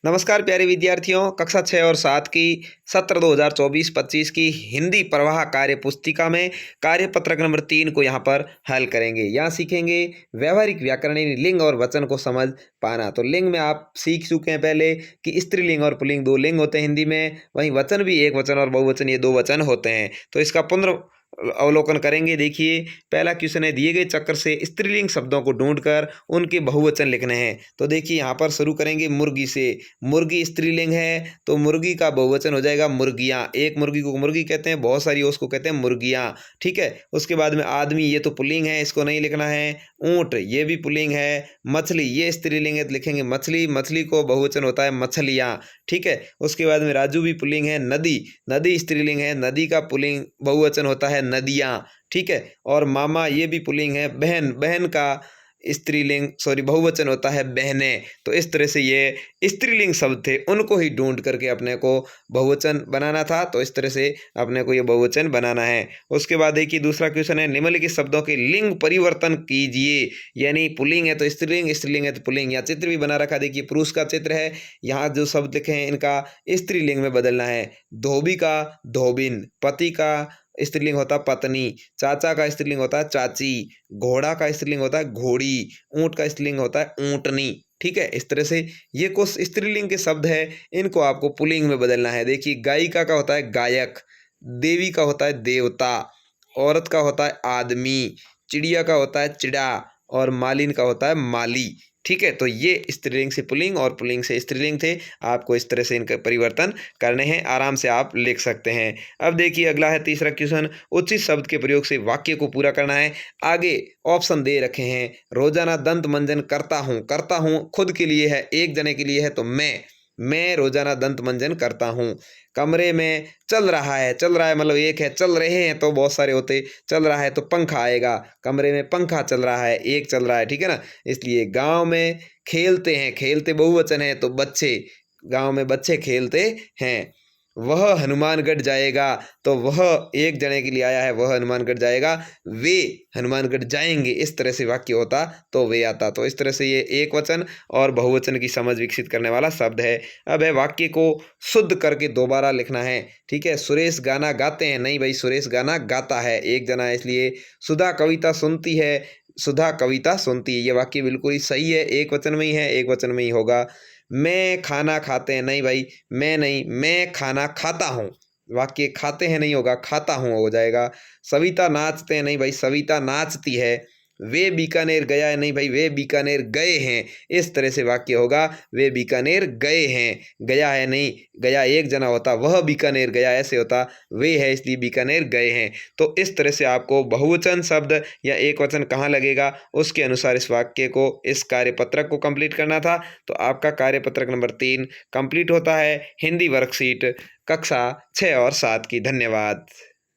नमस्कार प्यारे विद्यार्थियों, कक्षा 6 और 7 की सत्र 2024-25 की हिंदी प्रवाह कार्य पुस्तिका में कार्यपत्रक नंबर 3 को यहाँ पर हल करेंगे। यहाँ सीखेंगे व्यवहारिक व्याकरण यानी लिंग और वचन को समझ पाना। तो लिंग में आप सीख चुके हैं पहले कि स्त्रीलिंग और पुल्लिंग दो लिंग होते हैं हिंदी में, वहीं वचन भी एक वचन और बहुवचन ये दो वचन होते हैं। तो इसका अवलोकन करेंगे। देखिए, पहला क्वेश्चन है, दिए गए चक्र से स्त्रीलिंग शब्दों को ढूंढकर उनके बहुवचन लिखने हैं। तो देखिए यहाँ पर शुरू करेंगे मुर्गी से। मुर्गी स्त्रीलिंग है तो मुर्गी का बहुवचन हो जाएगा मुर्गियाँ। एक मुर्गी को मुर्गी कहते हैं, बहुत सारी उसको कहते हैं मुर्गियाँ। ठीक है। उसके बाद में आदमी, ये तो पुल्लिंग है, इसको नहीं लिखना है। ऊंट, ये भी पुल्लिंग है। मछली, ये स्त्रीलिंग है तो लिखेंगे मछली। मछली को बहुवचन होता है मछलियाँ। ठीक है। उसके बाद में राजू भी पुल्लिंग है। नदी, नदी स्त्रीलिंग है, नदी का पुल्लिंग बहुवचन होता है नदियाँ। ठीक है। और मामा, ये भी पुल्लिंग है। बहन, बहन का बहुवचन होता है बहनें। तो इस तरह से ये स्त्रीलिंग शब्द थे, उनको ही ढूंढ करके अपने को बहुवचन बनाना था। तो इस तरह से अपने को ये बहुवचन बनाना है। उसके बाद देखिए दूसरा क्वेश्चन है, निम्नलिखित शब्दों के लिंग परिवर्तन कीजिए। यानी पुल्लिंग है तो स्त्रीलिंग, स्त्रीलिंग है तो पुल्लिंग। यहाँ चित्र भी बना रखा, देखिए पुरुष का चित्र है, यहाँ जो शब्द लिखे हैं इनका स्त्रीलिंग में बदलना है। धोबी का धोबिन, पति का स्त्रीलिंग होता पत्नी, चाचा का स्त्रीलिंग होता है चाची, घोड़ा का स्त्रीलिंग होता है घोड़ी, ऊंट का स्त्रीलिंग होता है ऊंटनी। ठीक है। इस तरह से ये कुछ स्त्रीलिंग के शब्द है, इनको आपको पुल्लिंग में बदलना है। देखिए, गायिका का होता है गायक, देवी का होता है देवता, औरत का होता है आदमी, चिड़िया का होता है चिड़ा और मालिन का होता है माली। ठीक है। तो ये स्त्रीलिंग से पुल्लिंग और पुल्लिंग से स्त्रीलिंग थे। आपको इस तरह से इनके परिवर्तन करने हैं, आराम से आप लिख सकते हैं। अब देखिए अगला है तीसरा क्वेश्चन, उचित शब्द के प्रयोग से वाक्य को पूरा करना है। आगे ऑप्शन दे रखे हैं, रोजाना दंत मंजन करता हूँ। करता हूँ खुद के लिए है, एक जने के लिए है तो मैं रोजाना दंत मंजन करता हूँ। कमरे में चल रहा है, चल रहा है मतलब एक है, चल रहे हैं तो बहुत सारे होते, चल रहा है तो पंखा आएगा। कमरे में पंखा चल रहा है, एक चल रहा है। ठीक है ना। इसलिए गांव में खेलते हैं, खेलते बहुवचन है तो बच्चे, गांव में बच्चे खेलते हैं। वह हनुमानगढ़ जाएगा तो वह एक जने के लिए आया है, वह हनुमानगढ़ जाएगा। वे हनुमानगढ़ जाएंगे, इस तरह से वाक्य होता तो वे आता। तो इस तरह से ये एक वचन और बहुवचन की समझ विकसित करने वाला शब्द है। अब है वाक्य को शुद्ध करके दोबारा लिखना है। ठीक है। सुरेश गाना गाते हैं, नहीं भाई, सुरेश गाना गाता है, एक जना है इसलिए। सुधा कविता सुनती है, सुधा कविता सुनती है। ये वाक्य बिल्कुल ही सही है, एक वचन में ही है, एक वचन में ही होगा। मैं खाना खाते हैं, नहीं भाई, मैं नहीं, मैं खाना खाता हूँ। वाक्य खाते हैं नहीं होगा, खाता हूँ हो जाएगा। सविता नाचते हैं, नहीं भाई, सविता नाचती है। वे बीकानेर गया है, नहीं भाई, वे बीकानेर गए हैं। इस तरह से वाक्य होगा, वे बीकानेर गए हैं। गया है नहीं, गया एक जना होता, वह बीकानेर गया ऐसे होता, वे है इसलिए बीकानेर गए हैं। तो इस तरह से आपको बहुवचन शब्द या एक वचन कहाँ लगेगा उसके अनुसार इस वाक्य को, इस कार्यपत्रक को कंप्लीट करना था। तो आपका कार्यपत्रक नंबर 3 कंप्लीट होता है। हिंदी वर्कशीट कक्षा 6 और 7 की। धन्यवाद।